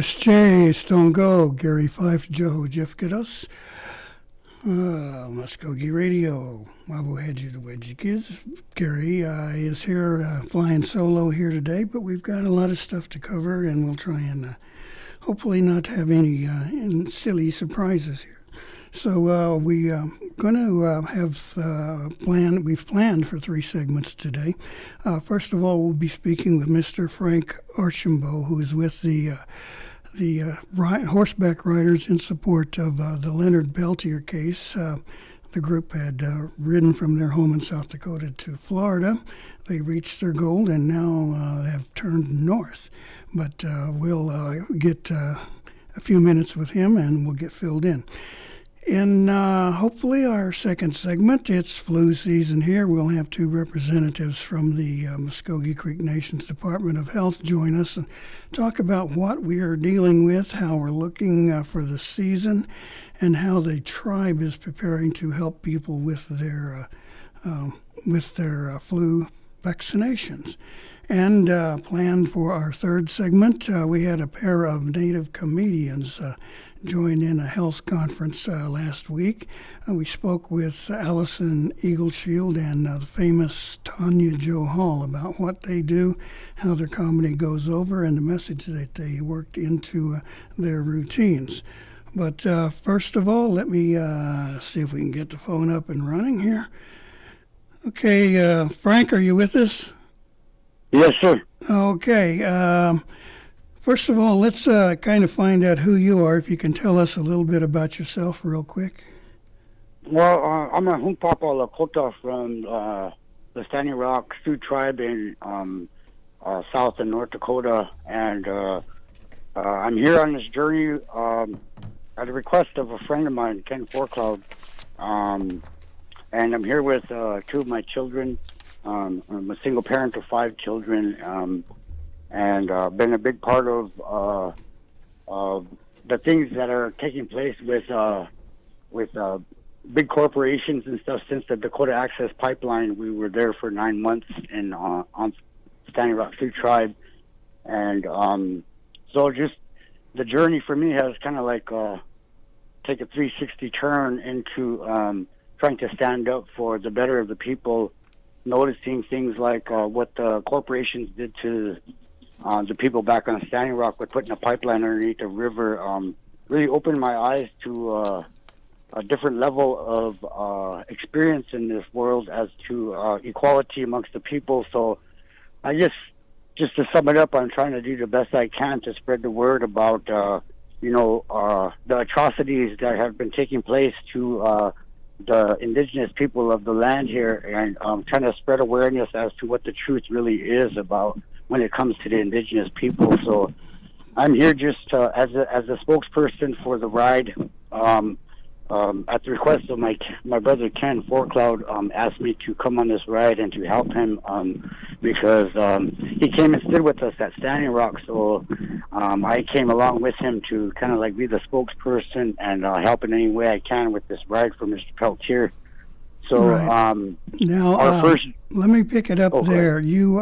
Muscogee, Stongo, Gary Fife, Joe Jeffkados, Mvskoke Radio, Mabuheji to Wedgikiz. Gary is here flying solo here today, but we've got a lot of stuff to cover, and we'll try and hopefully not have any silly surprises here. So we're going to we've planned for 3 segments today. First of all, we'll be speaking with Mr. Frank Archambault, who is with the horseback riders in support of the Leonard Peltier case. The group had ridden from their home in South Dakota to Florida. They reached their goal and now have turned north. But we'll get a few minutes with him and we'll get filled in. In hopefully our second segment, it's flu season here. We'll have 2 representatives from the Muscogee Creek Nation's Department of Health join us and talk about what we are dealing with, how we're looking for the season, and how the tribe is preparing to help people with their flu vaccinations. And planned for our third segment, we had a pair of Native comedians joined in a health conference last week. We spoke with Allison Eagleshield and the famous Tanya Jo Hall about what they do, how their comedy goes over, and the message that they worked into their routines. But first of all, let me see if we can get the phone up and running here. Okay, Frank, are you with us? Yes, sir. Okay. First of all, let's kind of find out who you are. If you can tell us a little bit about yourself real quick. Well, I'm a Humpapa Lakota from the Standing Rock Sioux tribe in South and North Dakota. And I'm here on this journey at the request of a friend of mine, Ken Forcloud. And I'm here with 2 of my children. I'm a single parent of 5 children, and been a big part of the things that are taking place with big corporations and stuff since the Dakota Access Pipeline. We were there for 9 months in on Standing Rock Sioux Tribe, and so just the journey for me has kind of like take a 360 turn into trying to stand up for the better of the people. Noticing things like what the corporations did to the people back on Standing Rock with putting a pipeline underneath the river really opened my eyes to a different level of experience in this world as to equality amongst the people. So I guess just to sum it up, I'm trying to do the best I can to spread the word about the atrocities that have been taking place to the indigenous people of the land here, and trying to spread awareness as to what the truth really is about when it comes to the indigenous people. So I'm here just as a spokesperson for the ride. At the request of my brother Ken Forcloud, asked me to come on this ride and to help him because he came and stood with us at Standing Rock. So I came along with him to kind of like be the spokesperson and help in any way I can with this ride for Mr. Peltier. So right. Now, our first. Let me pick it up there. You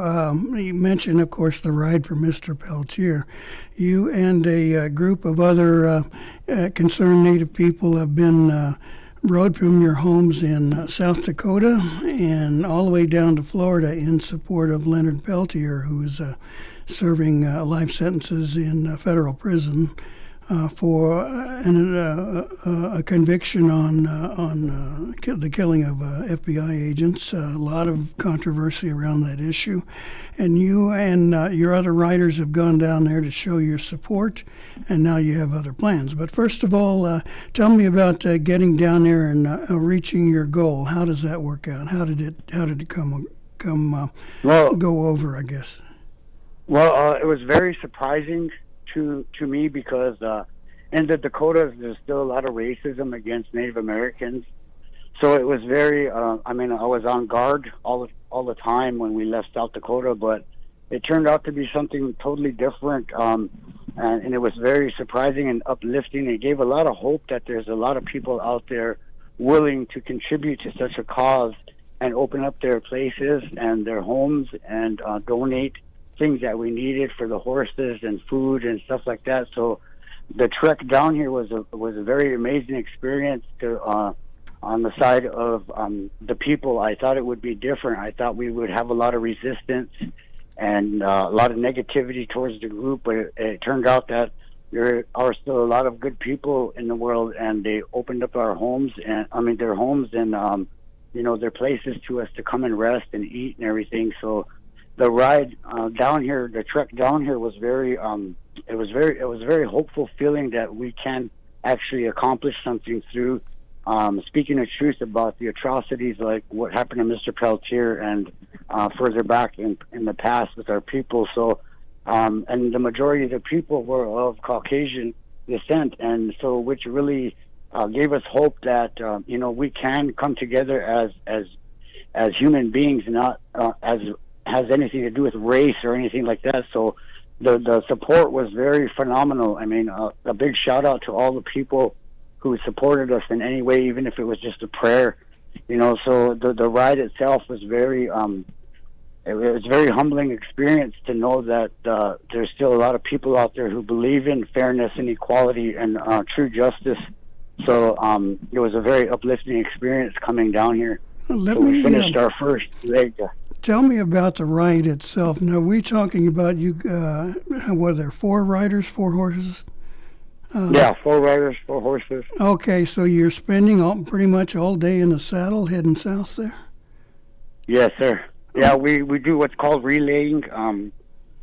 mentioned, of course, the ride for Mr. Peltier. You and a group of other concerned Native people have been rode from your homes in South Dakota and all the way down to Florida in support of Leonard Peltier, who is serving life sentences in federal prison for a conviction on the killing of FBI agents. A lot of controversy around that issue. And you and your other riders have gone down there to show your support, and now you have other plans. But first of all, tell me about getting down there and reaching your goal. How does that work out? How did it go over, I guess? Well, it was very surprising to me because in the Dakotas there's still a lot of racism against Native Americans. So it was very I was on guard all the time when we left South Dakota, but it turned out to be something totally different, and it was very surprising and uplifting. It gave a lot of hope that there's a lot of people out there willing to contribute to such a cause and open up their places and their homes and donate things that we needed for the horses and food and stuff like that. So the trek down here was a very amazing experience to on the side of the people. I thought it would be different. I thought we would have a lot of resistance and a lot of negativity towards the group, but it turned out that there are still a lot of good people in the world, and they opened up our homes and their homes and their places to us to come and rest and eat and everything. So the ride down here, the trek down here was very it was a very hopeful feeling that we can actually accomplish something through speaking the truth about the atrocities like what happened to Mr. Peltier and further back in the past with our people. So and the majority of the people were of Caucasian descent, and so which really gave us hope that we can come together as human beings, not as has anything to do with race or anything like that. So the support was very phenomenal. I mean, a big shout out to all the people who supported us in any way, even if it was just a prayer. So the ride itself was very it was a very humbling experience to know that there's still a lot of people out there who believe in fairness and equality and true justice. So it was a very uplifting experience coming down here. We finished our first leg. Tell me about the ride itself. Now, we're talking about you, were there 4 riders, 4 horses? Yeah, 4 riders, 4 horses. Okay, so you're spending pretty much all day in the saddle heading south there? Yes, sir. Yeah, we do what's called relaying.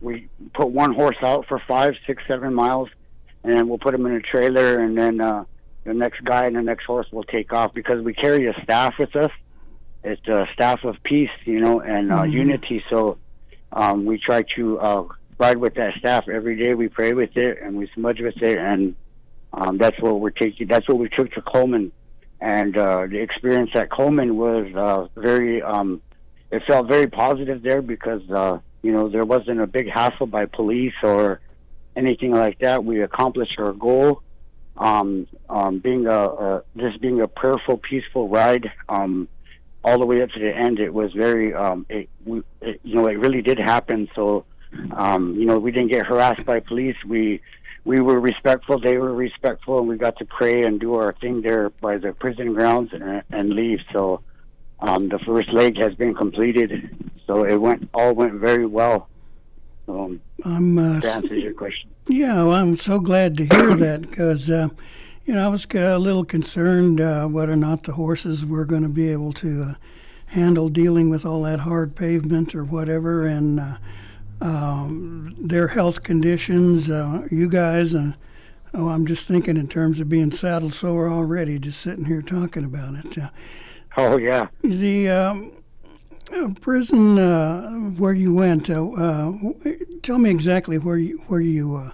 We put one horse out for 5, 6, 7 miles, and then we'll put him in a trailer, and then the next guy and the next horse will take off because we carry a staff with us. It's a staff of peace, and unity. So we try to ride with that staff every day. We pray with it and we smudge with it, and that's what we're taking. That's what we took to Coleman, and the experience at Coleman was very. It felt very positive there because there wasn't a big hassle by police or anything like that. We accomplished our goal. Being a prayerful, peaceful ride. All the way up to the end, it was very, it really did happen. So, we didn't get harassed by police. We were respectful. They were respectful, and we got to pray and do our thing there by the prison grounds and leave. So, the first leg has been completed. So it all went very well. To answer your question. Yeah, well, I'm so glad to hear that because. I was a little concerned whether or not the horses were going to be able to handle dealing with all that hard pavement or whatever, and their health conditions. You guys, I'm just thinking in terms of being saddle sore already, just sitting here talking about it. Oh, yeah. The prison where you went, tell me exactly where you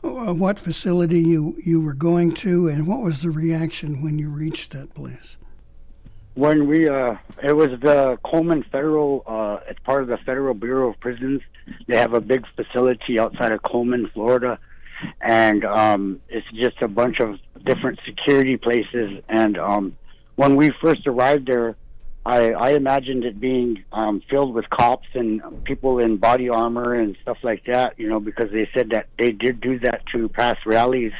what facility you were going to, and what was the reaction when you reached that place? When we, it was the Coleman Federal, it's part of the Federal Bureau of Prisons. They have a big facility outside of Coleman, Florida, and it's just a bunch of different security places. And when we first arrived there, I imagined it being filled with cops and people in body armor and stuff like that, because they said that they did do that to past rallies.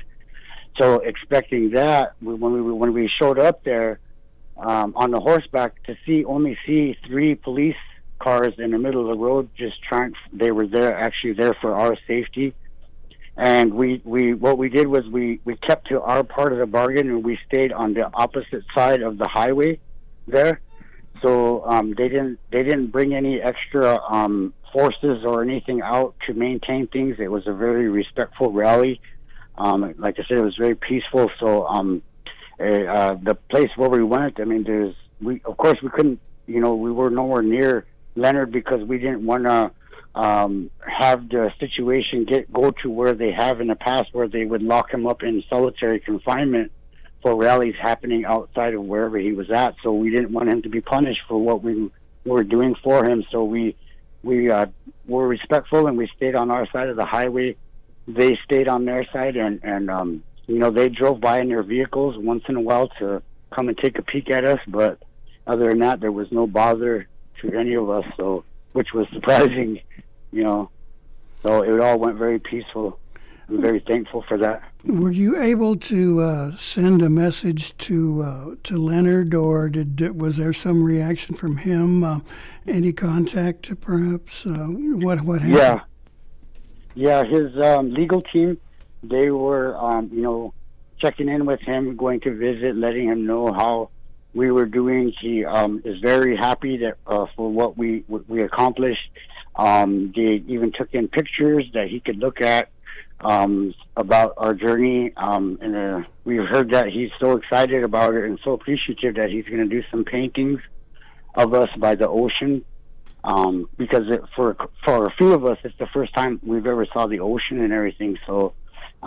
So expecting that, when we showed up there on the horseback, to only see 3 police cars in the middle of the road, they were actually there for our safety. And what we did was we kept to our part of the bargain, and we stayed on the opposite side of the highway there. So they didn't bring any extra forces or anything out to maintain things. It was a very respectful rally. Like I said, it was very peaceful. So the place where we went, of course we couldn't, we were nowhere near Leonard because we didn't want to have the situation go to where they have in the past, where they would lock him up in solitary confinement for rallies happening outside of wherever he was at. So we didn't want him to be punished for what we were doing for him. So we were respectful, and we stayed on our side of the highway. They stayed on their side, and they drove by in their vehicles once in a while to come and take a peek at us. But other than that, there was no bother to any of us. So, which was surprising, So it all went very peaceful. I'm very thankful for that. Were you able to send a message to Leonard, or was there some reaction from him? Any contact, perhaps? What happened? Yeah. His legal team, they were checking in with him, going to visit, letting him know how we were doing. He is very happy that for what we accomplished. They even took in pictures that he could look at about our journey, and we've heard that he's so excited about it and so appreciative that he's going to do some paintings of us by the ocean, because for a few of us, it's the first time we've ever saw the ocean and everything. So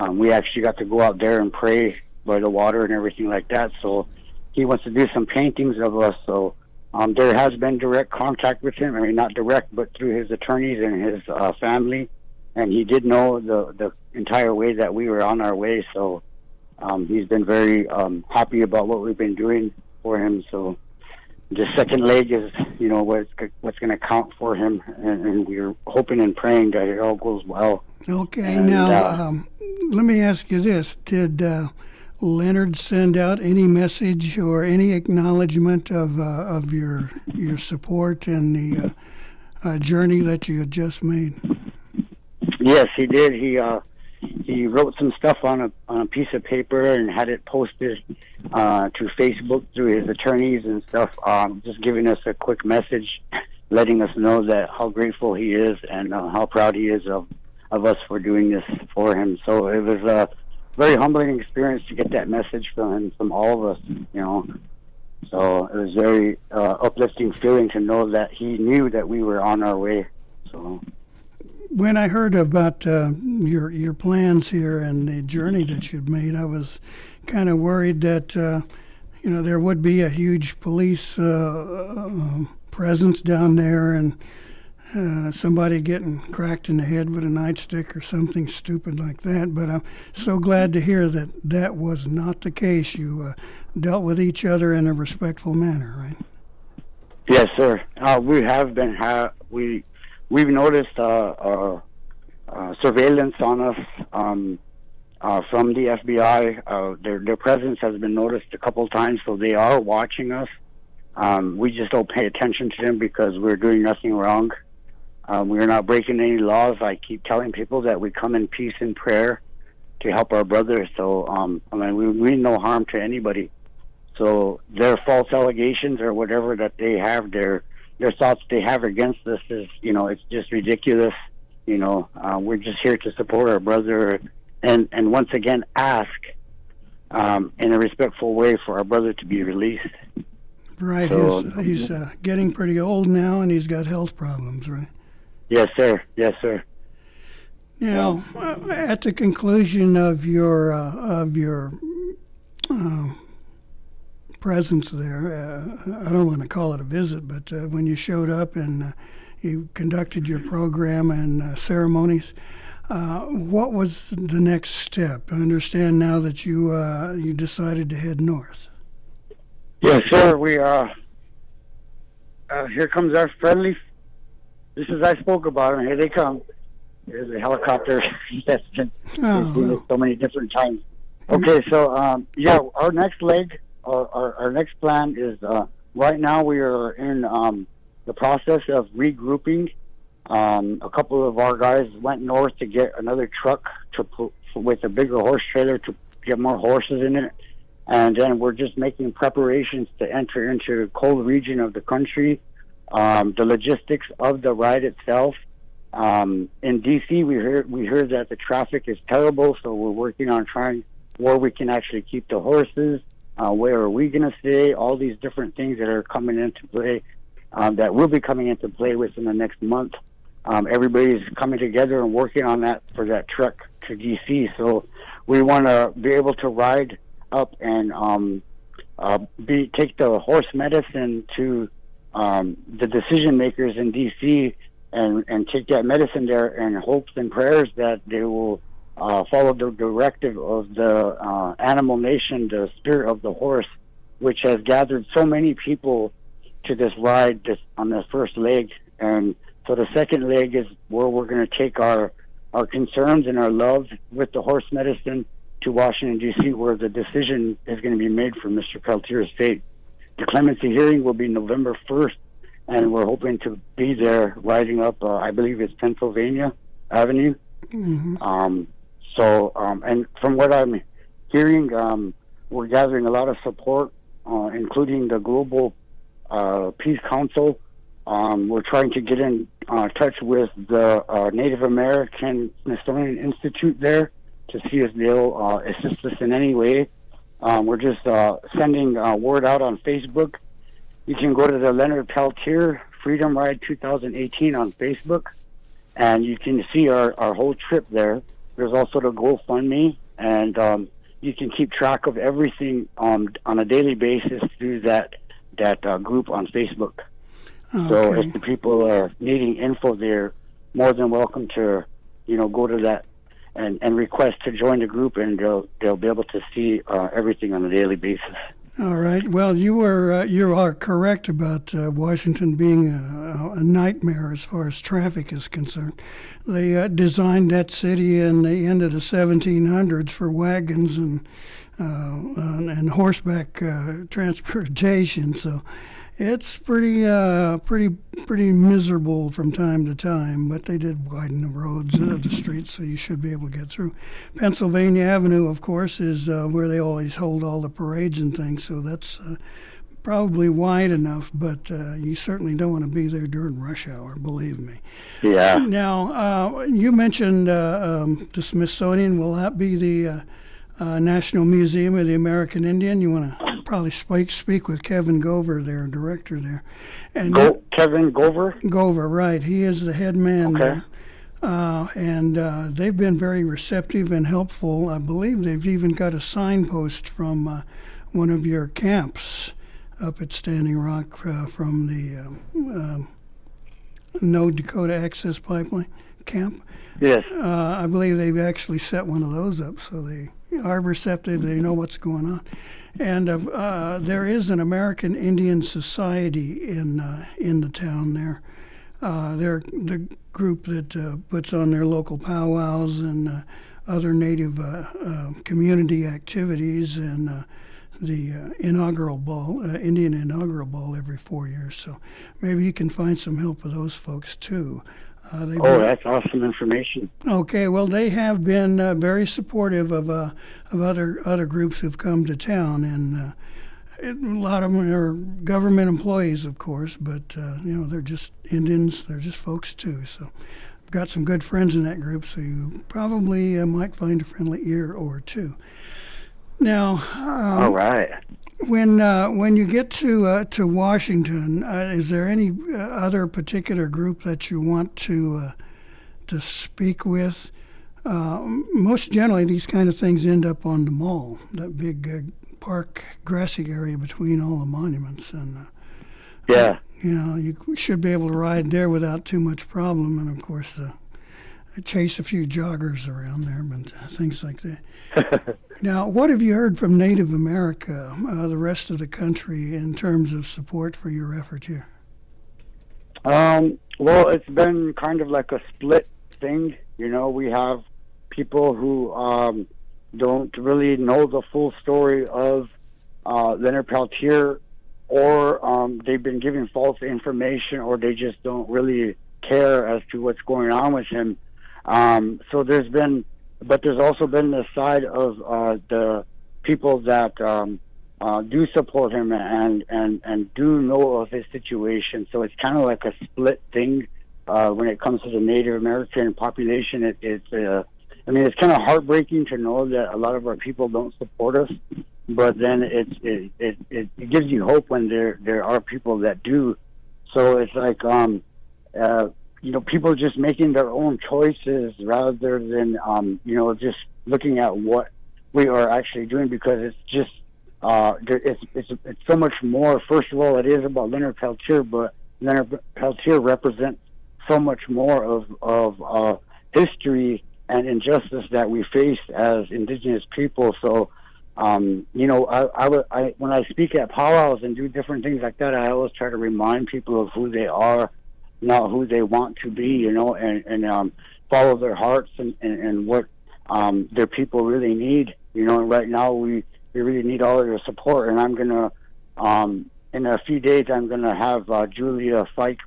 we actually got to go out there and pray by the water and everything like that. So he wants to do some paintings of us. So there has been direct contact with him. I mean, not direct, but through his attorneys and his family. And he did know the entire way that we were on our way. So he's been very happy about what we've been doing for him. So the second leg is, what's going to count for him. And we're hoping and praying that it all goes well. Okay. And, now, let me ask you this. Did Leonard send out any message or any acknowledgement of your support and the journey that you had just made? Yes, he did. He wrote some stuff on a piece of paper and had it posted to Facebook through his attorneys and stuff, just giving us a quick message, letting us know that how grateful he is and how proud he is of us for doing this for him. So it was a very humbling experience to get that message from him, from all of us, So it was very uplifting feeling to know that he knew that we were on our way. So when I heard about your plans here and the journey that you'd made, I was kind of worried that there would be a huge police presence down there and somebody getting cracked in the head with a nightstick or something stupid like that. But I'm so glad to hear that that was not the case. You dealt with each other in a respectful manner, right? Yes, sir. We have been. We've noticed surveillance on us from the FBI. Their presence has been noticed a couple times, so they are watching us. We just don't pay attention to them because we're doing nothing wrong. We're not breaking any laws. I keep telling people that we come in peace and prayer to help our brothers. So, we mean no harm to anybody. So their false allegations or whatever that they have, their thoughts they have against us is, it's just ridiculous. We're just here to support our brother and once again ask in a respectful way for our brother to be released. Right. So, he's getting pretty old now, and he's got health problems, right? Yes, sir. Yes, sir. Now, at the conclusion of your presence there, I don't want to call it a visit, but when you showed up and you conducted your program and ceremonies, what was the next step? I understand now that you decided to head north. Yes, sir. We here comes our friendly. Just as I spoke about them, here they come. There's a helicopter that's been seen so many different times. Okay, so our next leg, our next plan is right now we are in the process of regrouping. A couple of our guys went north to get another truck with a bigger horse trailer to get more horses in it. And then we're just making preparations to enter into the cold region of the country. The logistics of the ride itself. In D.C., we heard that the traffic is terrible, so we're working on trying where we can actually keep the horses. Where are we going to stay? All these different things that are coming into play, that will be coming into play within the next month. Everybody's coming together and working on that for that trek to D.C. So we want to be able to ride up and take the horse medicine to the decision makers in D.C. and take that medicine there in hopes and prayers that they will follow the directive of the animal nation, the spirit of the horse, which has gathered so many people to this ride on the first leg. And so the second leg is where we're going to take our our concerns and our love with the horse medicine to Washington, D.C., where the decision is going to be made for Mr. Peltier's fate. The clemency hearing will be November 1st, and we're hoping to be there riding up, I believe it's Pennsylvania Avenue. Mm-hmm. And from what I'm hearing, we're gathering a lot of support, including the Global Peace Council. We're trying to get in touch with the Native American Smithsonian Institute there to see if they'll assist us in any way. We're just sending word out on Facebook. You can go to the Leonard Peltier Freedom Ride 2018 on Facebook, and you can see our whole trip there. There's also the GoFundMe, and you can keep track of everything on a daily basis through that group on Facebook. Okay. So if the people are needing info, they're more than welcome to, go to that and request to join the group, and they'll be able to see everything on a daily basis. All right. Well, you are correct about Washington being a nightmare as far as traffic is concerned. They designed that city in the end of the 1700s for wagons and horseback transportation. So it's pretty miserable from time to time, but they did widen the roads, the streets, so you should be able to get through. Pennsylvania Avenue, of course, is where they always hold all the parades and things, so that's probably wide enough, but you certainly don't want to be there during rush hour, believe me. Yeah. Now, you mentioned the Smithsonian. Will that be the National Museum of the American Indian? You want to probably speak with Kevin Gover, their director there. And Kevin Gover? Gover, right. He is the head man there. And they've been very receptive and helpful. I believe they've even got a signpost from one of your camps up at Standing Rock from the No Dakota Access Pipeline camp. Yes. I believe they've actually set one of those up, so they are receptive. They know what's going on. And there is an American Indian Society in the town there. They're the group that puts on their local powwows and other Native community activities and the inaugural ball, Indian inaugural ball every 4 years. So maybe you can find some help with those folks too. That's awesome information. Okay, well, they have been very supportive of other groups who've come to town, and a lot of them are government employees, of course, but they're just Indians, they're just folks too. So I've got some good friends in that group, so you probably might find a friendly ear or two. Now, all right. When you get to Washington, is there any other particular group that you want to speak with? Most generally, these kind of things end up on the mall, that big park grassy area between all the monuments, and you should be able to ride there without too much problem. And of course, chase a few joggers around there, but things like that. Now, what have you heard from Native America, the rest of the country, in terms of support for your effort here? Well, it's been kind of like a split thing. We have people who don't really know the full story of Leonard Peltier, or they've been giving false information, or they just don't really care as to what's going on with him. So there's also been the side of the people that do support him and do know of his situation. So it's kind of like a split thing when it comes to the Native American population. It's kind of heartbreaking to know that a lot of our people don't support us, but then it gives you hope when there are people that do. So it's like people just making their own choices rather than, just looking at what we are actually doing, because it's just, it's so much more. First of all, it is about Leonard Peltier, but Leonard Peltier represents so much more of history and injustice that we face as Indigenous people. So, when I speak at powwows and do different things like that, I always try to remind people of who they are, not who they want to be, and follow their hearts and what their people really need. You know, and right now we really need all of your support. And I'm gonna in a few days I'm gonna have Julia Fike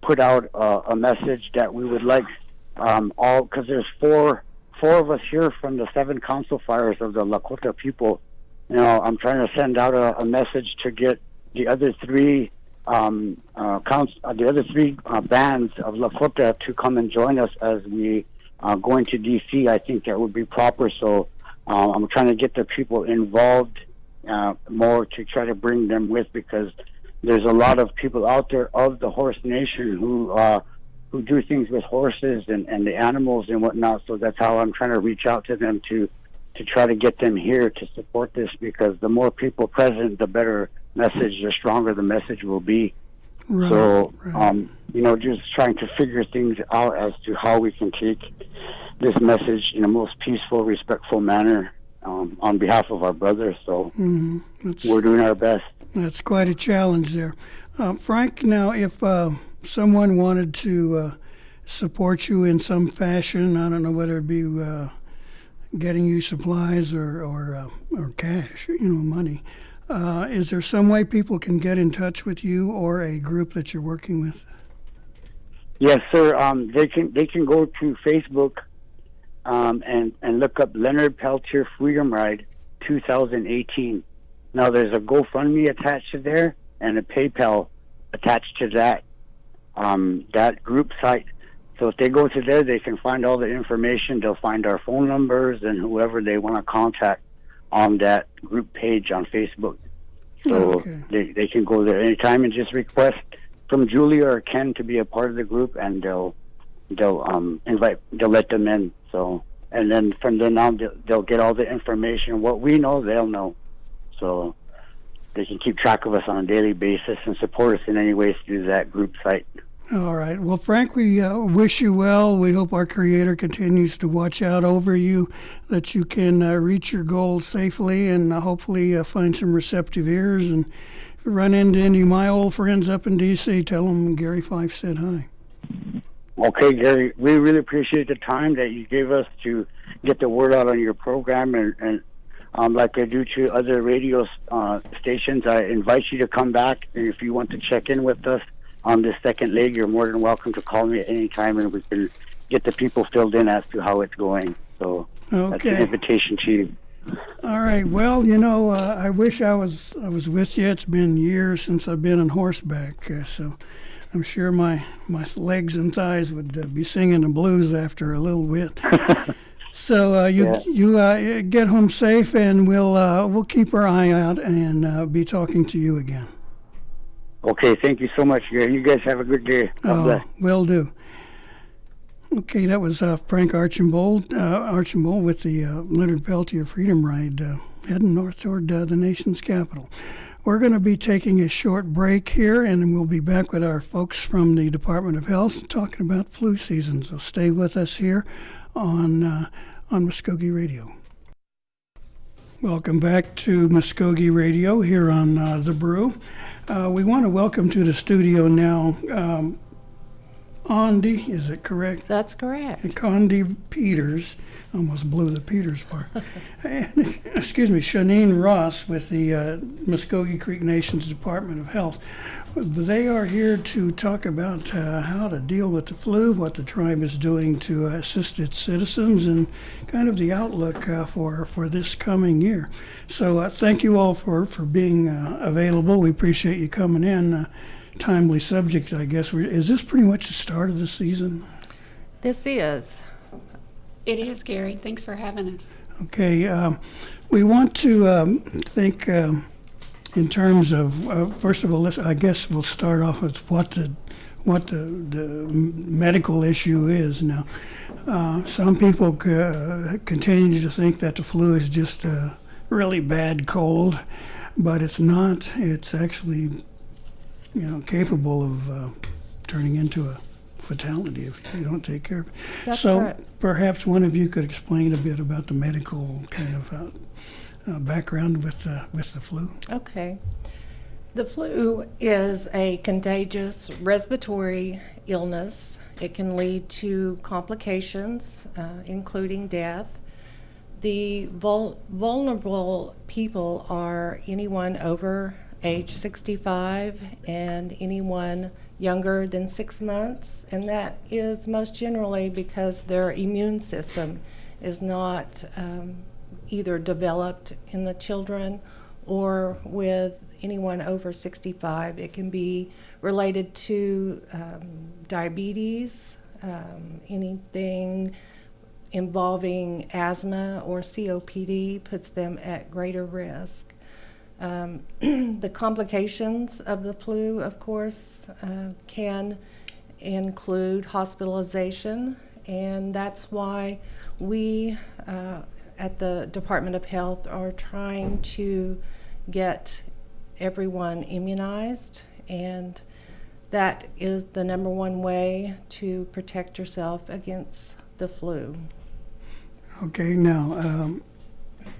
put out a message that we would like all, because there's four of us here from the 7 council fires of the Lakota people. You know, I'm trying to send out a message to get the other 3 bands of Lakota to come and join us as we go into D.C. I think that would be proper. So I'm trying to get the people involved more to try to bring them with, because there's a lot of people out there of the horse nation who do things with horses and the animals and whatnot. So that's how I'm trying to reach out to them to try to get them here to support this, because the more people present, the better message, the stronger the message will be. Right, so, right. You know, just trying to figure things out as to how we can take this message in a most peaceful, respectful manner on behalf of our brothers. So we're doing our best. That's quite a challenge there. Frank, now if someone wanted to support you in some fashion, I don't know whether it be getting you supplies or cash, you know, money, is there some way people can get in touch with you or a group that you're working with? Yes, sir. They can go to Facebook and look up Leonard Peltier Freedom Ride 2018. Now there's a GoFundMe attached to there and a PayPal attached to that group site. So if they go to there, they can find all the information. They'll find our phone numbers and whoever they want to contact on that group page on Facebook. So they can go there anytime and just request from Julia or Ken to be a part of the group, and they'll let them in. So, and then from then on, they'll get all the information. What we know, they'll know. So they can keep track of us on a daily basis and support us in any ways through that group site. All right. Well, Frank, we wish you well. We hope our Creator continues to watch out over you, that you can reach your goals safely, and hopefully find some receptive ears. And if you run into any of my old friends up in D.C., tell them Gary Fife said hi. Okay, Gary, we really appreciate the time that you gave us to get the word out on your program, and like I do to other radio stations, I invite you to come back, and if you want to check in with us on this second leg, you're more than welcome to call me at any time, and we can get the people filled in as to how it's going. So that's an invitation to you. All right. Well, you know, I wish I was with you. It's been years since I've been on horseback, so I'm sure my legs and thighs would be singing the blues after a little bit. So you get home safe, and we'll keep our eye out and be talking to you again. Okay, thank you so much, Gary. You guys have a good day. God bless. Will do. Okay, that was Frank Archambault with the Leonard Peltier Freedom Ride heading north toward the nation's capital. We're going to be taking a short break here, and we'll be back with our folks from the Department of Health talking about flu season. So stay with us here on Muscogee Radio. Welcome back to Muscogee Radio here on The Brew. We want to welcome to the studio now Condi, is it correct? That's correct. Condi Peters, almost blew the Peters part. And, excuse me, Shanine Ross with the Muscogee Creek Nation's Department of Health. They are here to talk about how to deal with the flu, what the tribe is doing to assist its citizens, and kind of the outlook for this coming year. So thank you all for being available. We appreciate you coming in. Timely subject, I guess. Is this pretty much the start of the season? This is. It is, Gary. Thanks for having us. Okay. We want to think in terms of, first of all, I guess we'll start off with what the medical issue is now. Some people continue to think that the flu is just a really bad cold, but it's not. It's actually capable of turning into a fatality if you don't take care of it. That's so correct. Perhaps one of you could explain a bit about the medical kind of background with the flu. Okay. The flu is a contagious respiratory illness. It can lead to complications, including death. The vulnerable people are anyone over age 65 and anyone younger than 6 months, and that is most generally because their immune system is not either developed in the children or with anyone over 65. It can be related to diabetes, anything involving asthma or COPD puts them at greater risk. The complications of the flu, of course, can include hospitalization, and that's why we at the Department of Health are trying to get everyone immunized, and that is the number one way to protect yourself against the flu. Okay, now,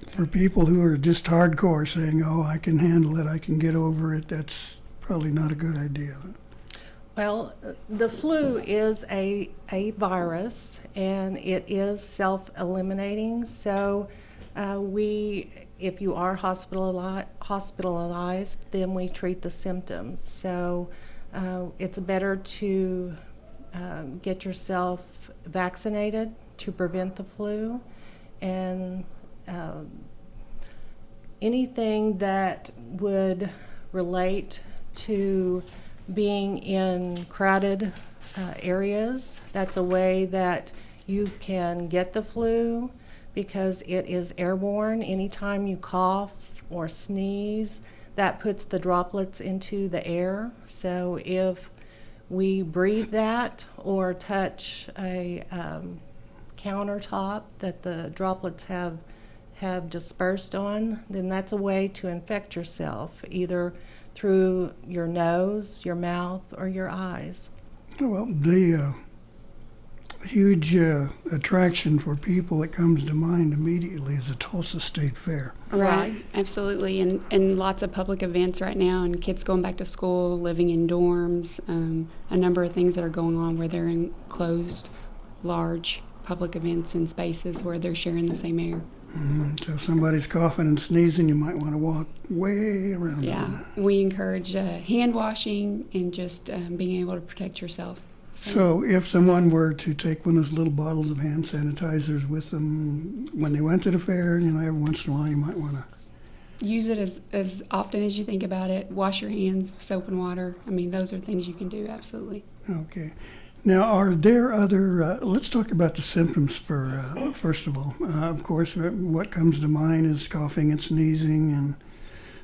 for people who are just hardcore saying, oh, I can handle it, I can get over it, that's probably not a good idea. Well, the flu is a virus, and it is self-eliminating. So if you are hospitalized, then we treat the symptoms. So it's better to get yourself vaccinated to prevent the flu, and anything that would relate to being in crowded areas, that's a way that you can get the flu because it is airborne. Anytime you cough or sneeze, that puts the droplets into the air. So if we breathe that or touch a countertop that the droplets have dispersed on, then that's a way to infect yourself, either through your nose, your mouth, or your eyes. Well, the huge attraction for people that comes to mind immediately is the Tulsa State Fair. Right, absolutely. And lots of public events right now, and kids going back to school, living in dorms, a number of things that are going on where they're in closed, large public events and spaces where they're sharing the same air. Mm-hmm. So if somebody's coughing and sneezing, you might want to walk way around. Yeah, we encourage hand washing and just being able to protect yourself. So if someone were to take one of those little bottles of hand sanitizers with them when they went to the fair, every once in a while you might want to use it as often as you think about it. Wash your hands, soap and water. I mean, those are things you can do, absolutely. Okay. Now, are there other, let's talk about the symptoms first of all. Of course, what comes to mind is coughing and sneezing and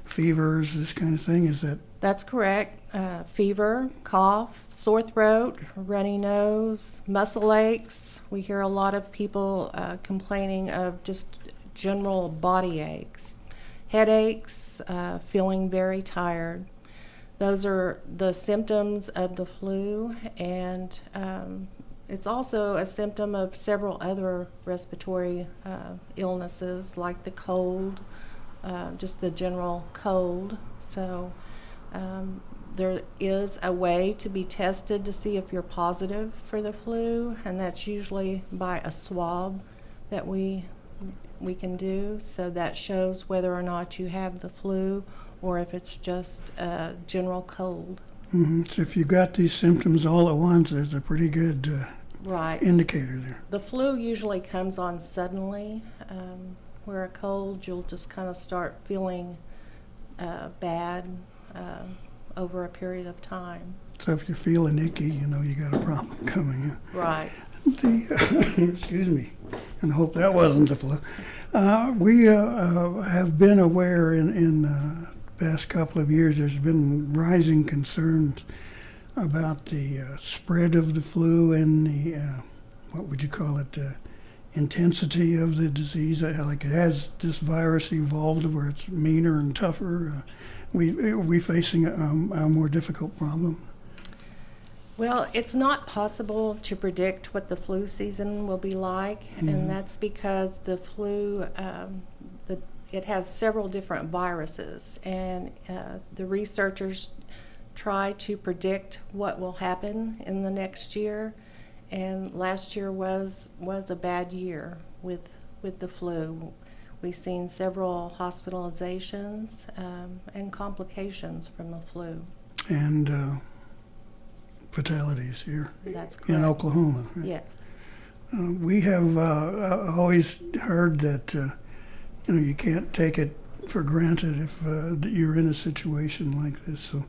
fevers, this kind of thing. Is that? That's correct. Fever, cough, sore throat, runny nose, muscle aches. We hear a lot of people complaining of just general body aches, headaches, feeling very tired. Those are the symptoms of the flu, and it's also a symptom of several other respiratory illnesses like the cold, just the general cold. So there is a way to be tested to see if you're positive for the flu, and that's usually by a swab that we can do. So that shows whether or not you have the flu or if it's just a general cold. Mm-hmm. So if you got these symptoms all at once, there's a pretty good right. indicator there. The flu usually comes on suddenly, where a cold, you'll just kind of start feeling bad over a period of time. So if you're feeling icky, you got a problem coming. Right. Excuse me, and I hope that wasn't the flu. We have been aware in the past couple of years there's been rising concerns about the spread of the flu and the, what would you call it, intensity of the disease. Like, has this virus evolved where it's meaner and tougher? We facing a more difficult problem? Well, it's not possible to predict what the flu season will be like, and that's because the flu, it has several different viruses, and the researchers try to predict what will happen in the next year. And last year was a bad year with the flu. We've seen several hospitalizations and complications from the flu. And fatalities here That's correct. in Oklahoma. Right? Yes. We have always heard that you can't take it for granted if that you're in a situation like this. So,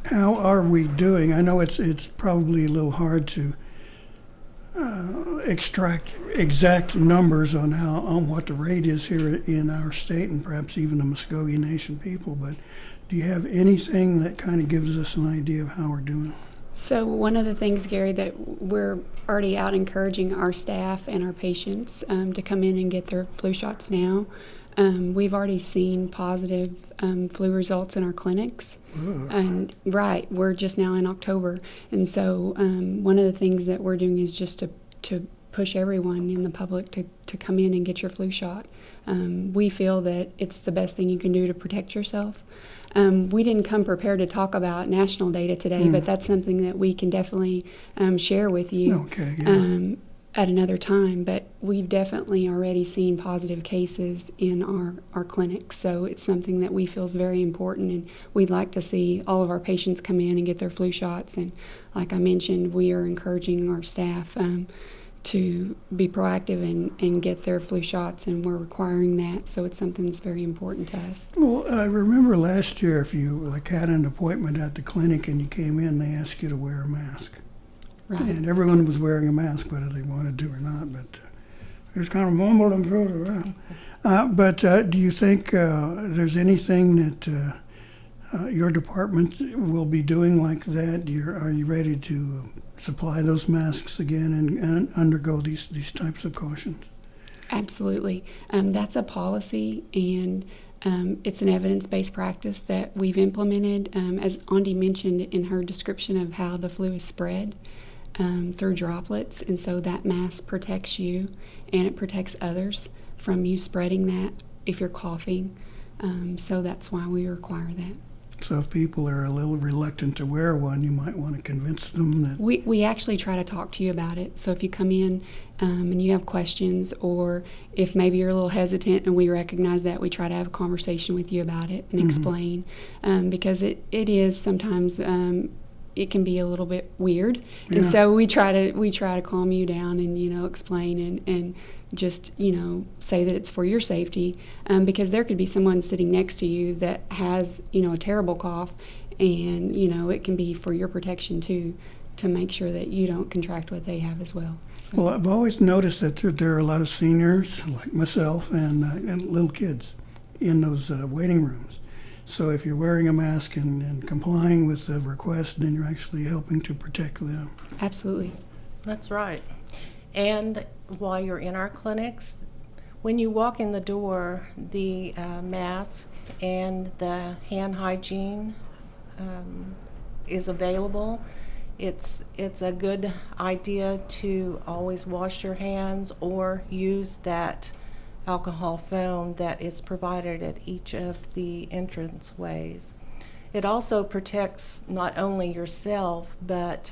how are we doing? I know it's probably a little hard to extract exact numbers on what the rate is here in our state and perhaps even the Muscogee Nation people, but do you have anything that kind of gives us an idea of how we're doing? So one of the things, Gary, that we're already out encouraging our staff and our patients to come in and get their flu shots now. We've already seen positive flu results in our clinics. And right, we're just now in October. And so one of the things that we're doing is just to push everyone in the public to come in and get your flu shot. We feel that it's the best thing you can do to protect yourself. We didn't come prepared to talk about national data today, but that's something that we can definitely share with you at another time. But we've definitely already seen positive cases in our clinics, so it's something that we feel is very important, and we'd like to see all of our patients come in and get their flu shots. And like I mentioned, we are encouraging our staff to be proactive and get their flu shots, and we're requiring that, so it's something that's very important to us. Well, I remember last year if you had an appointment at the clinic and you came in, they asked you to wear a mask. Right. And everyone was wearing a mask, whether they wanted to or not, but it was kind of mumbled and thrown around. But do you think there's anything that your department will be doing like that? Are you ready to supply those masks again and undergo these types of cautions? Absolutely. That's a policy, and it's an evidence-based practice that we've implemented. As Andi mentioned in her description of how the flu is spread through droplets, and so that mask protects you and it protects others from you spreading that if you're coughing. So that's why we require that. So if people are a little reluctant to wear one, you might want to convince them that... We actually try to talk to you about it. So if you come in and you have questions, or if maybe you're a little hesitant and we recognize that, we try to have a conversation with you about it and explain. Because it is sometimes... it can be a little bit weird, and so we try to calm you down and explain and just say that it's for your safety, because there could be someone sitting next to you that has a terrible cough, and it can be for your protection too, to make sure that you don't contract what they have as well. So. Well, I've always noticed that there are a lot of seniors like myself and little kids in those waiting rooms. So if you're wearing a mask and complying with the request, then you're actually helping to protect them. Absolutely. That's right. And while you're in our clinics, when you walk in the door, the mask and the hand hygiene is available. It's a good idea to always wash your hands or use that alcohol foam that is provided at each of the entranceways. It also protects not only yourself, but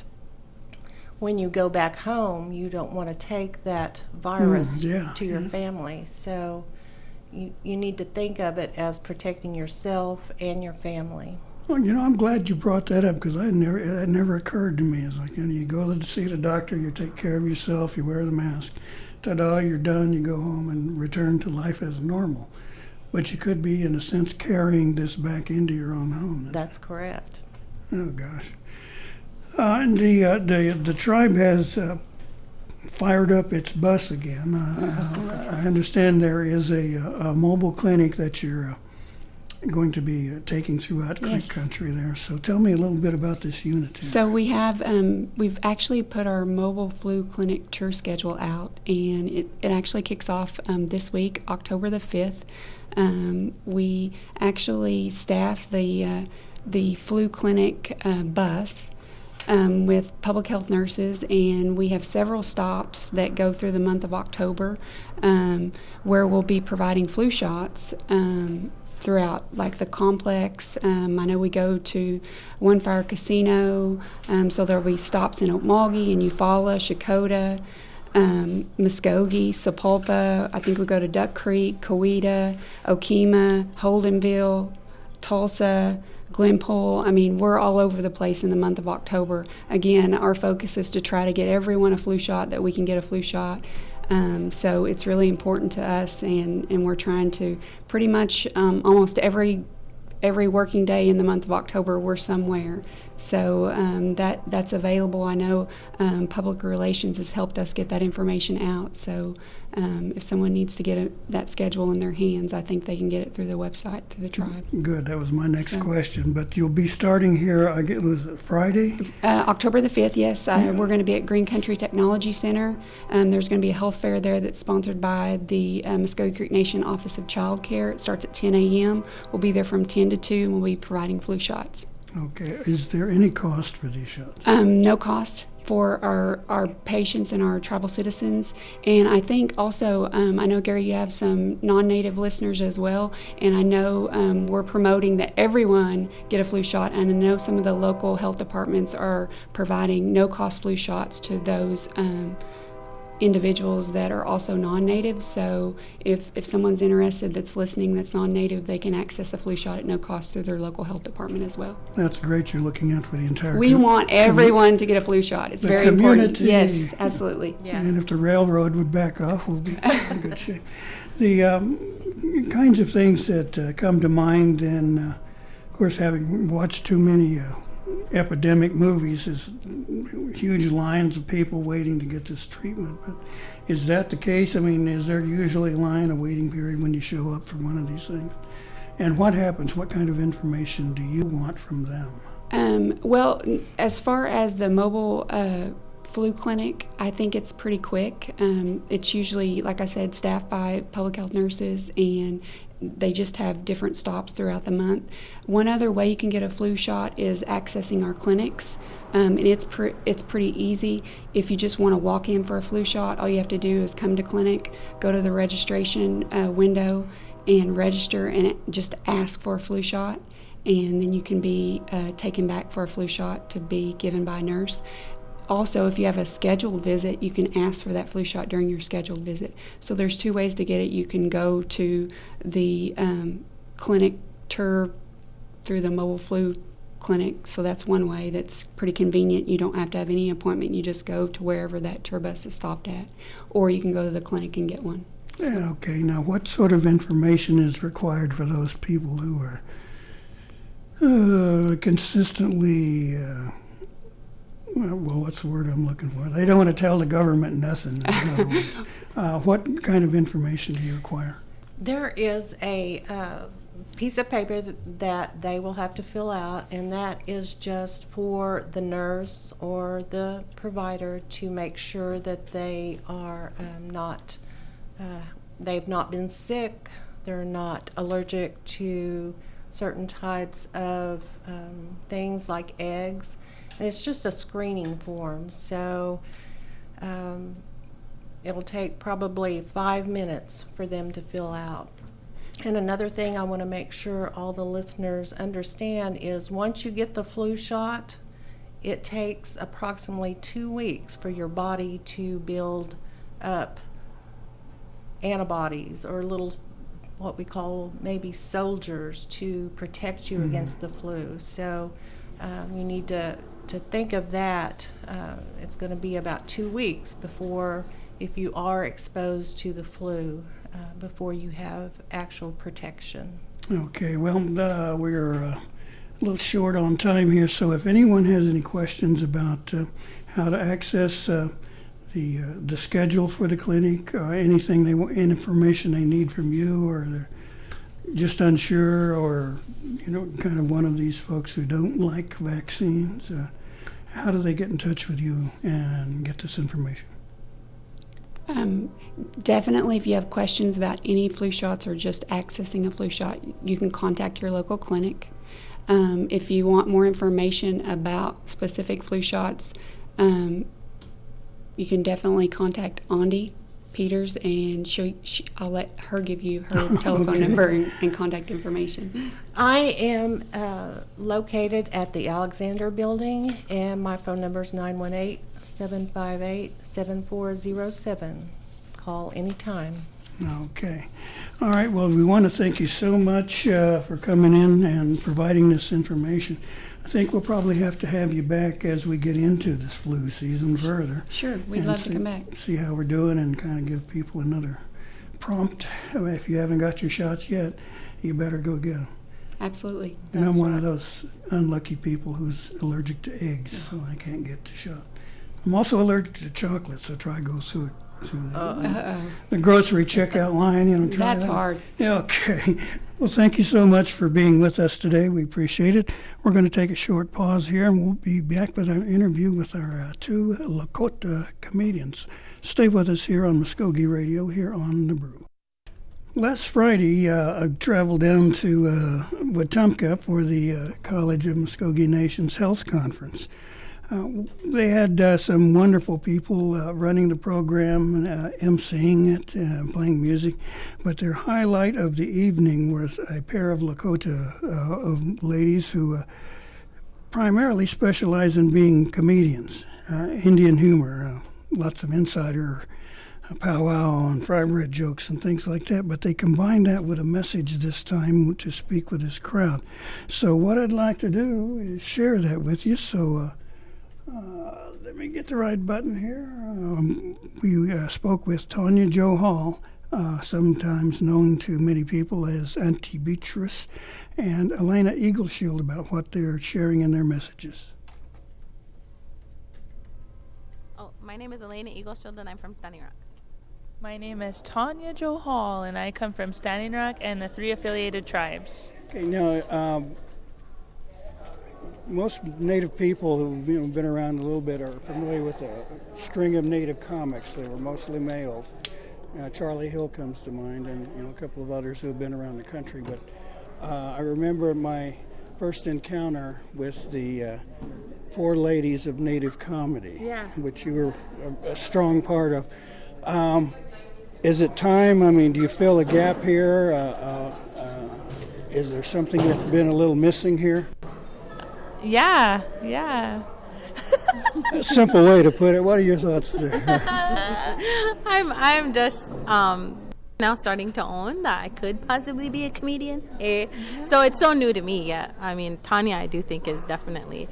when you go back home, you don't want to take that virus to your family. So you need to think of it as protecting yourself and your family. Well, I'm glad you brought that up, because it had never occurred to me. It's like, you go to see the doctor, you take care of yourself, you wear the mask. Ta-da, you're done, you go home and return to life as normal. But you could be, in a sense, carrying this back into your own home. That's correct. Oh, gosh. The tribe has fired up its bus again. I understand there is a mobile clinic that you're going to be taking throughout Creek Country there. So tell me a little bit about this unit here. So we have, we've actually put our mobile flu clinic tour schedule out, and it actually kicks off this week, October the 5th. We actually staff the flu clinic bus with public health nurses, and we have several stops that go through the month of October where we'll be providing flu shots throughout, like the complex. I know we go to One Fire Casino, so there'll be stops in Okmulgee and Eufaula, Lakota, Muscogee, Sapulpa. I think we go to Duck Creek, Coweta, Okemah, Holdenville, Tulsa, Glenpool. I mean, we're all over the place in the month of October. Again, our focus is to try to get everyone a flu shot that we can get a flu shot. So it's really important to us, and we're trying to pretty much almost every working day in the month of October we're somewhere. So that's available. I know public relations has helped us get that information out. So if someone needs to get that schedule in their hands, I think they can get it through the website, through the tribe. Good. That was my next question. But you'll be starting here, was it Friday? October the 5th, yes. We're going to be at Green Country Technology Center. There's going to be a health fair there that's sponsored by the Muscogee Creek Nation Office of Child Care. It starts at 10 a.m. We'll be there from 10 to 2, and we'll be providing flu shots. Okay. Is there any cost for these shots? No cost for our patients and our tribal citizens. And I think also, I know, Gary, you have some non-native listeners as well, and I know we're promoting that everyone get a flu shot, and I know some of the local health departments are providing no-cost flu shots to those individuals that are also non-native. So if someone's interested that's listening that's non-native, they can access a flu shot at no cost through their local health department as well. That's great. You're looking out for the entire We want everyone to get a flu shot. It's very important. Yes, absolutely. Yeah. And if the railroad would back off, we'll be in good shape. The kinds of things that come to mind, and of course, having watched too many epidemic movies, is huge lines of people waiting to get this treatment. But is that the case? I mean, is there usually a line, a waiting period when you show up for one of these things? And what happens? What kind of information do you want from them? Well, as far as the mobile flu clinic, I think it's pretty quick. It's usually, like I said, staffed by public health nurses, and they just have different stops throughout the month. One other way you can get a flu shot is accessing our clinics, and it's pretty easy. If you just want to walk in for a flu shot, all you have to do is come to clinic, go to the registration window, and register, and just ask for a flu shot, and then you can be taken back for a flu shot to be given by a nurse. Also, if you have a scheduled visit, you can ask for that flu shot during your scheduled visit. So there's two ways to get it. You can go to the clinic tour through the mobile flu clinic. So that's one way that's pretty convenient. You don't have to have any appointment. You just go to wherever that tour bus is stopped at. Or you can go to the clinic and get one. Yeah, okay. Now, what sort of information is required for those people who are consistently... well, what's the word I'm looking for? They don't want to tell the government nothing, in other words. What kind of information do you require? There is a piece of paper that they will have to fill out, and that is just for the nurse or the provider to make sure that they are they've not been sick, they're not allergic to certain types of things like eggs. And it's just a screening form, so it'll take probably 5 minutes for them to fill out. And another thing I want to make sure all the listeners understand is once you get the flu shot, it takes approximately 2 weeks for your body to build up antibodies or little, what we call maybe soldiers, to protect you against the flu. So you need to think of that. It's going to be about 2 weeks before, if you are exposed to the flu, before you have actual protection. Okay, well, we're a little short on time here, so if anyone has any questions about how to access the schedule for the clinic, or anything information they need from you, or they're just unsure, or kind of one of these folks who don't like vaccines, how do they get in touch with you and get this information? Definitely, if you have questions about any flu shots or just accessing a flu shot, you can contact your local clinic. If you want more information about specific flu shots, you can definitely contact Andi Peters, and I'll let her give you her telephone number and contact information. I am located at the Alexander Building, and my phone number is 918-758-7407. Call anytime. Okay. All right. Well, we want to thank you so much for coming in and providing this information. I think we'll probably have to have you back as we get into this flu season further. Sure, we'd love to come back. See how we're doing and kind of give people another prompt. If you haven't got your shots yet, you better go get them. Absolutely. And I'm one of those unlucky people who's allergic to eggs, so I can't get the shot. I'm also allergic to chocolate, so try go through the grocery checkout line. Try That's that. hard. Yeah, okay. Well, thank you so much for being with us today. We appreciate it. We're going to take a short pause here, and we'll be back with our interview with our two Lakota comedians. Stay with us here on Muscogee Radio, here on The Brew. Last Friday, I traveled down to Wetumpka for the College of Muscogee Nation's Health Conference. They had some wonderful people running the program, emceeing it, playing music. But their highlight of the evening was a pair of Lakota of ladies who primarily specialize in being comedians, Indian humor, lots of insider powwow and fry bread jokes and things like that. But they combined that with a message this time to speak with this crowd. So what I'd like to do is share that with you. So let me get the right button here. We spoke with Tanya Jo Hall, sometimes known to many people as Auntie Beatrice, and Elena Eagleshield about what they're sharing in their messages. Oh, my name is Elena Eagleshield, and I'm from Standing Rock. My name is Tanya Jo Hall, and I come from Standing Rock and the 3 affiliated tribes. Okay, now, most Native people who've been around a little bit are familiar with a string of Native comics. They were mostly males. Charlie Hill comes to mind, and a couple of others who have been around the country. But I remember my first encounter with the Four Ladies of Native Comedy, which you were a strong part of. Is it time? I mean, do you fill a gap here? Is there something that's been a little missing here? Yeah. A simple way to put it. What are your thoughts there? I'm just now starting to own that I could possibly be a comedian. So it's so new to me. Yeah, I mean, Tanya, I do think is definitely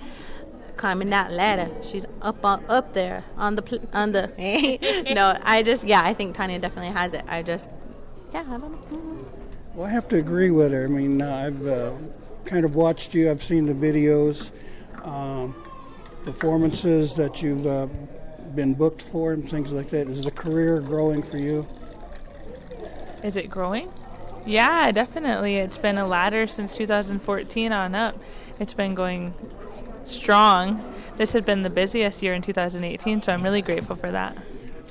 climbing that ladder. She's up there on the no. I think Tanya definitely has it. I don't know. Well, I have to agree with her. I mean, I've kind of watched you. I've seen the videos, performances that you've been booked for and things like that. Is the career growing for you? Is it growing? Yeah, definitely. It's been a ladder since 2014 on up. It's been going strong. This has been the busiest year in 2018, so I'm really grateful for that.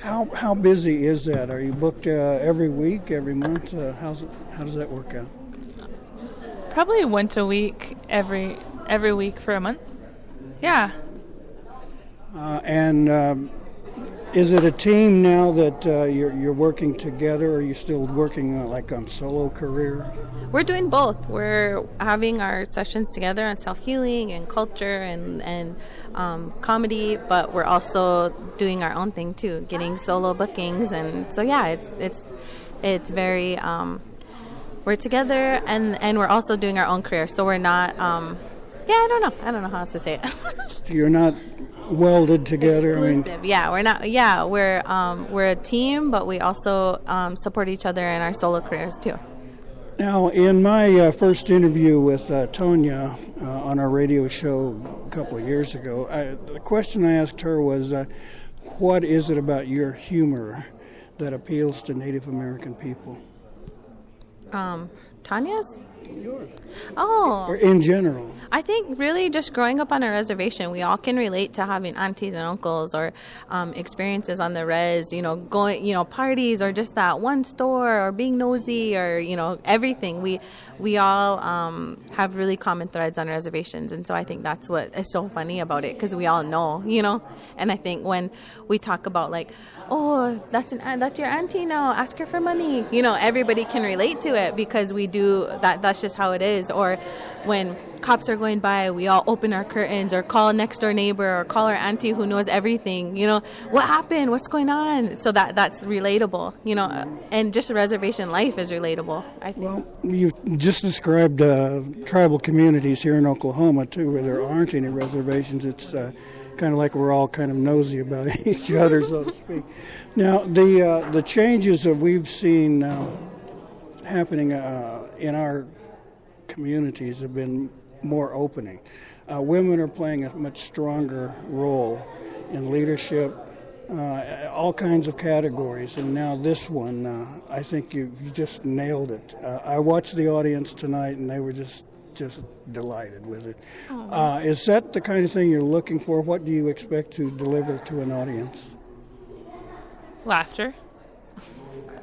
How busy is that? Are you booked every week, every month? How does that work out? Probably once a week, every week for a month. Yeah. And is it a team now that you're working together, or are you still working like on solo career? We're doing both. We're having our sessions together on self-healing and culture and comedy, but we're also doing our own thing too, getting solo bookings, and so it's very. We're together, and we're also doing our own career. So we're not. I don't know how else to say it. So you're not welded together. Exclusive. I mean, yeah, we're not. Yeah, we're a team, but we also support each other in our solo careers too. Now, in my first interview with Tonya on our radio show a couple of years ago, the question I asked her was, "What is it about your humor that appeals to Native American people?" Tanya's? Yours. Oh. Or in general? I think really just growing up on a reservation, we all can relate to having aunties and uncles or experiences on the res, going, parties or just that one store or being nosy or, everything. We all have really common threads on reservations. And so I think that's what is so funny about it, because we all know, And I think when we talk about like, oh, that's your auntie now, ask her for money, everybody can relate to it because we do that. That's just how it is. Or when cops are going by, we all open our curtains or call a next door neighbor or call our auntie who knows everything, what happened, what's going on. So that's relatable, and just reservation life is relatable, I think. Well, you've just described tribal communities here in Oklahoma too, where there aren't any reservations. It's kind of like we're all kind of nosy about each other, so to speak. Now, the changes that we've seen happening in our communities have been more opening. Women are playing a much stronger role in leadership, all kinds of categories, and now this one, I think you just nailed it. I watched the audience tonight, and they were just delighted with it. Is that the kind of thing you're looking for? What do you expect to deliver to an audience? Laughter.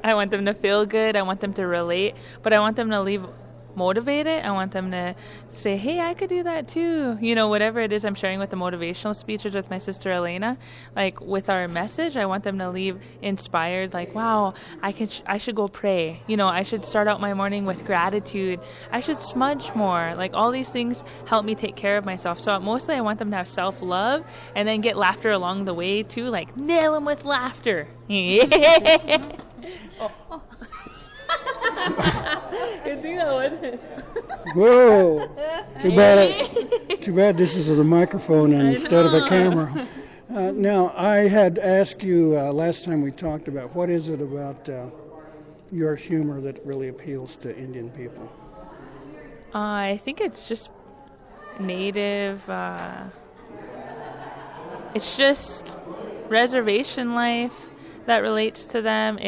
I want them to feel good. I want them to relate, but I want them to leave motivated. I want them to say, hey, I could do that too. Whatever it is I'm sharing with the motivational speeches with my sister Elena, like with our message, I want them to leave inspired, like, wow, I should go pray. I should start out my morning with gratitude. I should smudge more. Like all these things help me take care of myself. So mostly I want them to have self-love and then get laughter along the way too, like nail them with laughter. Oh. Whoa! Too bad this is a microphone instead of a camera. Now, I had asked you last time we talked about what is it about your humor that really appeals to Indian people? I think it's just native. It's just reservation life that relates to them.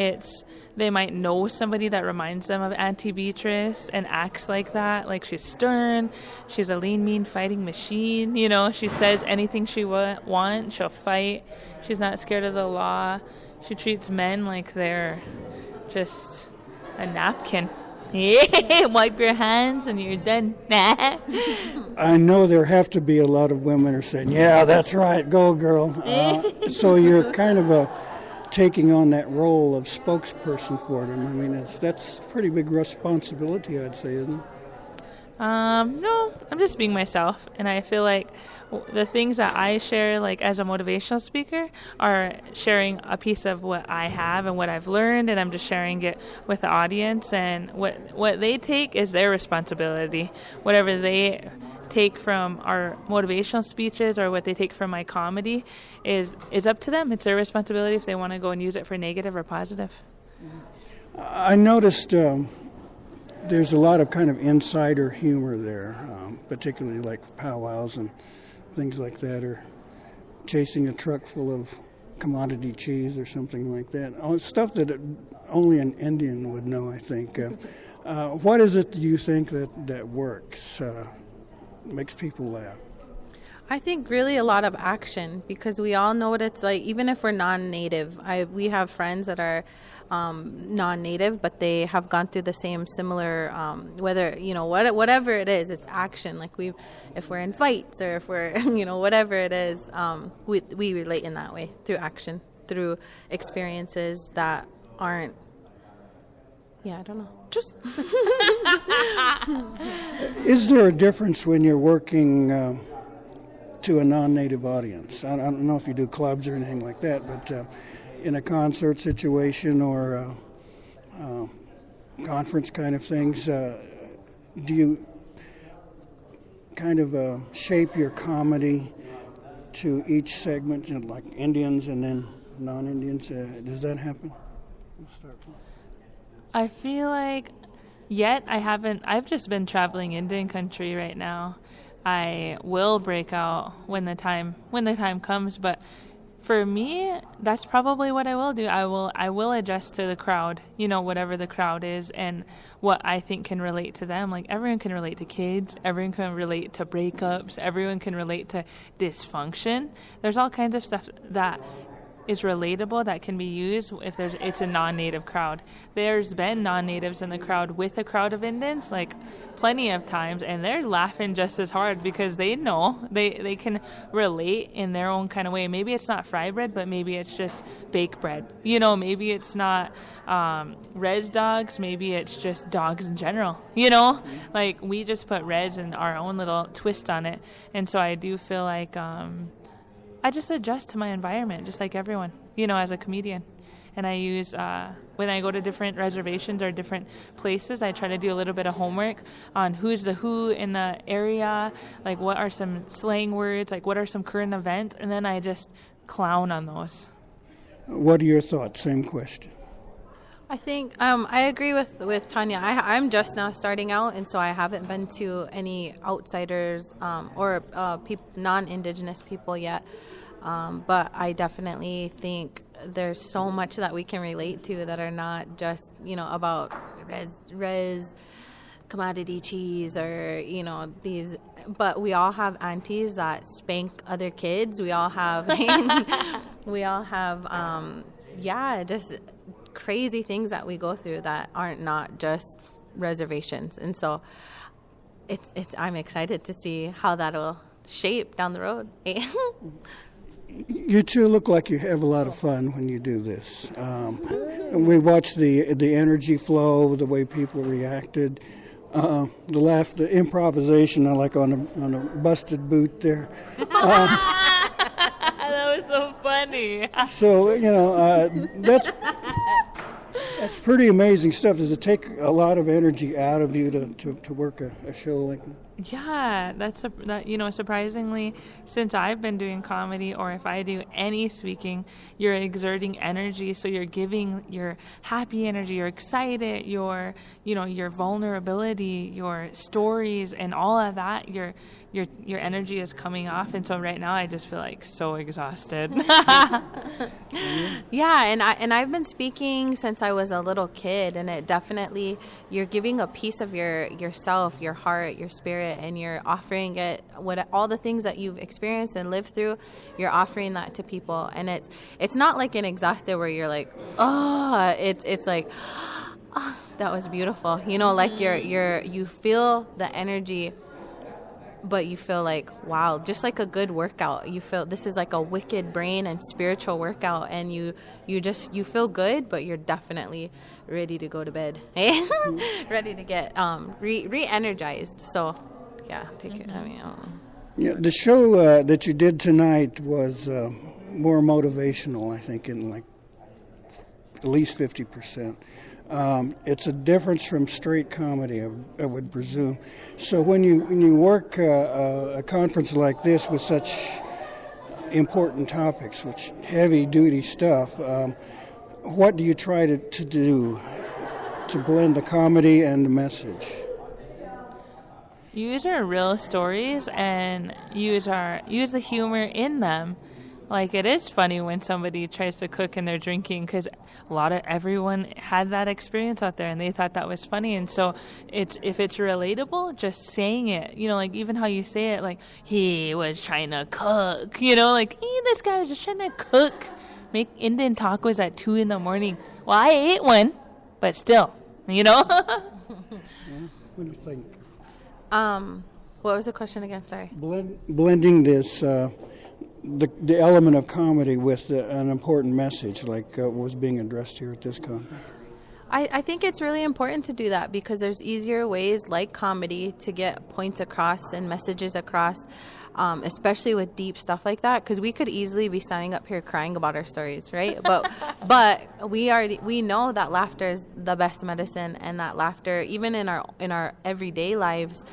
They might know somebody that reminds them of Auntie Beatrice and acts like that. Like she's stern. She's a lean, mean fighting machine. She says anything she wants. She'll fight. She's not scared of the law. She treats men like they're just a napkin. Wipe your hands and you're done. I know there have to be a lot of women are saying, yeah, that's right, go girl. So you're kind of taking on that role of spokesperson for them. I mean, that's a pretty big responsibility, I'd say, isn't it? No, I'm just being myself, and I feel like the things that I share, like as a motivational speaker, are sharing a piece of what I have and what I've learned, and I'm just sharing it with the audience, and what they take is their responsibility. Whatever they take from our motivational speeches or what they take from my comedy is up to them. It's their responsibility if they want to go and use it for negative or positive. I noticed there's a lot of kind of insider humor there, particularly like powwows and things like that, or chasing a truck full of commodity cheese or something like that. Stuff that only an Indian would know, I think. What is it you think that works, makes people laugh? I think really a lot of action, because we all know what it's like, even if we're non-native. We have friends that are non-native, but they have gone through the same similar, whatever it is, it's action. Like if we're in fights or if we're, whatever it is, we relate in that way through action, through experiences that aren't, I don't know. Just Is there a difference when you're working to a non-native audience? I don't know if you do clubs or anything like that, but in a concert situation or conference kind of things, do you kind of shape your comedy to each segment, like Indians and then non-Indians? Does that happen? We'll start. I feel like I've just been traveling Indian country right now. I will break out when the time comes, but For me, that's probably what I will do. I will adjust to the crowd, whatever the crowd is and what I think can relate to them. Like, everyone can relate to kids, everyone can relate to breakups, everyone can relate to dysfunction. There's all kinds of stuff that is relatable that can be used if it's a non-native crowd. There's been non-natives in the crowd with a crowd of Indians, like, plenty of times, and they're laughing just as hard because they know they can relate in their own kind of way. Maybe it's not fry bread, but maybe it's just baked bread. Maybe it's not res dogs, maybe it's just dogs in general. Like, we just put res and our own little twist on it. And so I do feel like I just adjust to my environment, just like everyone, as a comedian. And I use, when I go to different reservations or different places, I try to do a little bit of homework on who's the who in the area, like what are some slang words, like what are some current events, and then I just clown on those. What are your thoughts? Same question. I think I agree with Tanya. I'm just now starting out, and so I haven't been to any outsiders or non-Indigenous people yet. But I definitely think there's so much that we can relate to that are not just, about res commodity cheese or, these. But we all have aunties that spank other kids. We all have, just crazy things that we go through that aren't not just reservations. And so I'm excited to see how that'll shape down the road. You two look like you have a lot of fun when you do this. And we watched the energy flow, the way people reacted, the laugh, the improvisation, like on a busted boot there. That was so funny. So that's pretty amazing stuff. Does it take a lot of energy out of you to work a show like that? Yeah, surprisingly, since I've been doing comedy, or if I do any speaking, you're exerting energy. So you're giving your happy energy, you're excited, your vulnerability, your stories, and all of that. Your energy is coming off, and so right now I just feel like so exhausted. Yeah, and I've been speaking since I was a little kid, and it definitely, you're giving a piece of yourself, your heart, your spirit, and you're offering it, all the things that you've experienced and lived through, you're offering that to people. And it's not like an exhausted where you're like, it's like, oh, that was beautiful, like you feel the energy, but you feel like, wow, just like a good workout. You feel this is like a wicked brain and spiritual workout, and you feel good, but you're definitely ready to go to bed, ready to get re-energized. So, yeah, take it. I mean, yeah, the show that you did tonight was more motivational, I think, in like at least 50%. It's a difference from straight comedy, I would presume. So when you work a conference like this with such important topics, which heavy-duty stuff, what do you try to do to blend the comedy and the message? Use our real stories and use the humor in them. Like, it is funny when somebody tries to cook and they're drinking, because everyone had that experience out there and they thought that was funny. And so if it's relatable, just saying it, like even how you say it, like, he was trying to cook, like, this guy was just trying to cook, make Indian tacos at 2 a.m. Well, I ate one, but still, What do you think? What was the question again? Sorry. Blending this, the element of comedy with an important message, like was being addressed here at this conference. I think it's really important to do that, because there's easier ways, like comedy, to get points across and messages across, especially with deep stuff like that, because we could easily be standing up here crying about our stories, right? But we know that laughter is the best medicine, and that laughter, even in our everyday lives,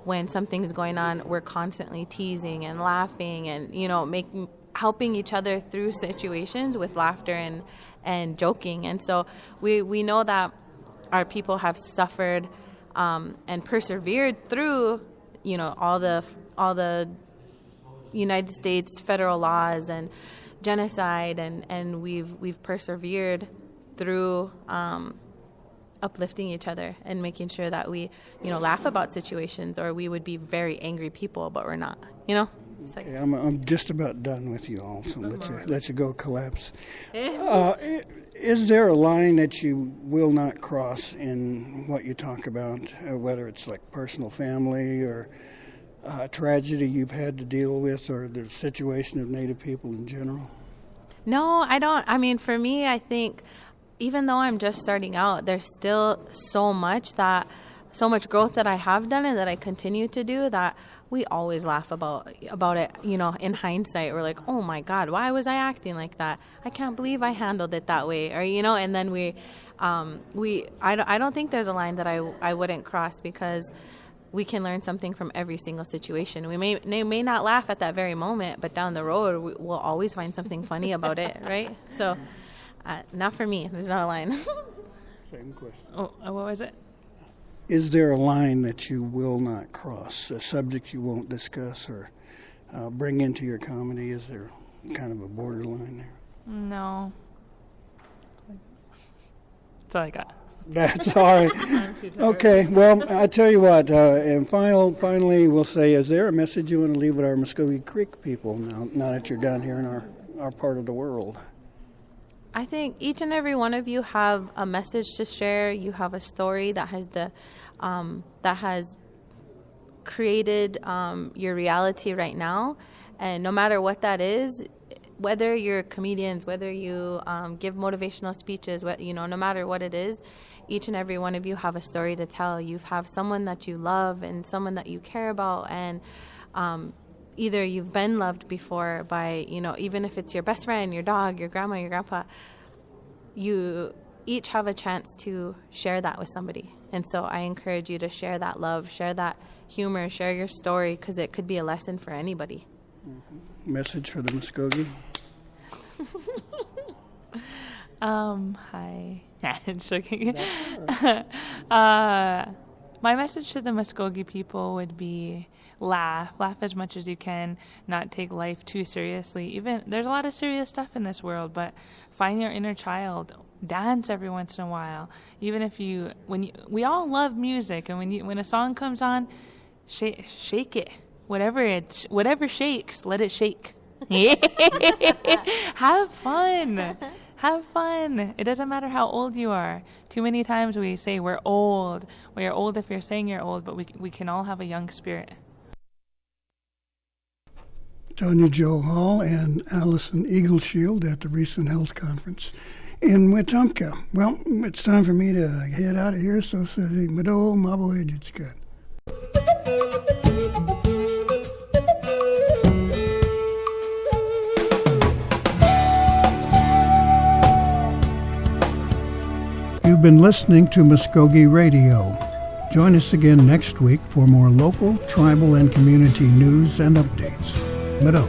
when something's going on, we're constantly teasing and laughing and helping each other through situations with laughter and joking. And so we know that our people have suffered and persevered through all the United States federal laws and genocide, and we've persevered through uplifting each other and making sure that we, laugh about situations, or we would be very angry people, but we're not, It's like, Okay, I'm just about done with you all, so let you go collapse. Is there a line that you will not cross in what you talk about, whether it's like personal family or tragedy you've had to deal with, or the situation of Native people in general? no, I don't. I mean, for me, I think even though I'm just starting out, there's still so much growth that I have done and that I continue to do, that we always laugh about it, in hindsight. We're like, oh my God, why was I acting like that? I can't believe I handled it that way. Or, and then I don't think there's a line that I wouldn't cross, because we can learn something from every single situation. We may not laugh at that very moment, but down the road, we'll always find something funny about it, right? So, not for me. There's not a line. Same question. Oh, what was it? Is there a line that you will not cross, a subject you won't discuss or bring into your comedy? Is there kind of a borderline there? No. That's all I got. That's all right. Okay, well, I tell you what, and finally we'll say, is there a message you want to leave with our Muscogee Creek people now that you're down here in our part of the world? I think each and every one of you have a message to share. You have a story that has created your reality right now, and no matter what that is, whether you're comedians, whether you give motivational speeches, no matter what it is, each and every one of you have a story to tell. You have someone that you love and someone that you care about, and either you've been loved before by, even if it's your best friend, your dog, your grandma, your grandpa, you each have a chance to share that with somebody. And so I encourage you to share that love, share that humor, share your story, because it could be a lesson for anybody. Mm-hmm. Message for the Muscogee? Hi. Joking. My message to the Muscogee people would be laugh as much as you can, not take life too seriously. Even there's a lot of serious stuff in this world, but find your inner child. Dance every once in a while. Even if we all love music, and when a song comes on, shake it. Whatever shakes, let it shake. Have fun. Have fun. It doesn't matter how old you are. Too many times we say we're old. We are old if you're saying you're old, but we can all have a young spirit. Tanya Jo Hall and Allison Eagleshield at the recent health conference in Wetumpka. Well, it's time for me to head out of here, so say, Mado, Mabo, it's good. You've been listening to Mvskoke Radio. Join us again next week for more local, tribal, and community news and updates. Mado.